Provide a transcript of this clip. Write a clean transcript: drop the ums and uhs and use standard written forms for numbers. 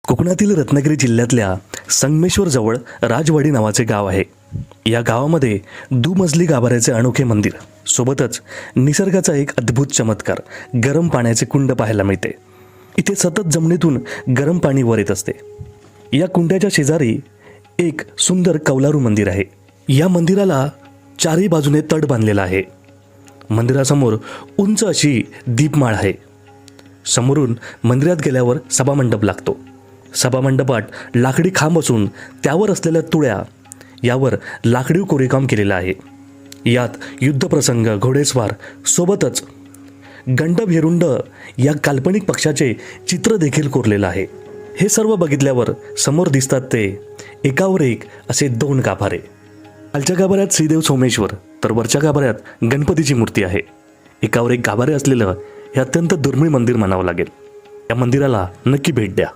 कोकणातील रत्नागिरी जिल्ह्यातल्या संगमेश्वरजवळ राजवाडी नावाचे गाव आहे. या गावामध्ये दुमजली गाभाऱ्याचे अनोखे मंदिर सोबतच निसर्गाचा एक अद्भुत चमत्कार गरम पाण्याचे कुंड पाहायला मिळते. इथे सतत जमिनीतून गरम पाणी वर येत असते. या कुंडाच्या शेजारी एक सुंदर कौलारू मंदिर आहे. या मंदिराला चारही बाजूने तट बांधलेला आहे. मंदिरासमोर उंच अशी दीपमाळ आहे. समोरून मंदिरात गेल्यावर सभामंडप लागतो. सभामंडपात लाकडी खांब असून त्यावर असलेल्या तुळ्या यावर लाकडी कोरीवकाम केलेलं आहे. यात युद्धप्रसंग, घोडेस्वार सोबतच गंडभेरुंड या काल्पनिक पक्षाचे चित्र देखील कोरलेलं आहे. हे सर्व बघितल्यावर समोर दिसतात ते एकावर एक असे 2 गाभारे. खालच्या गाभाऱ्यात श्रीदेव सोमेश्वर तर वरच्या गाभाऱ्यात गणपतीची मूर्ती आहे. एकावर एक गाभारे असलेलं हे अत्यंत दुर्मिळ मंदिर म्हणावं लागेल. या मंदिराला नक्की भेट द्या.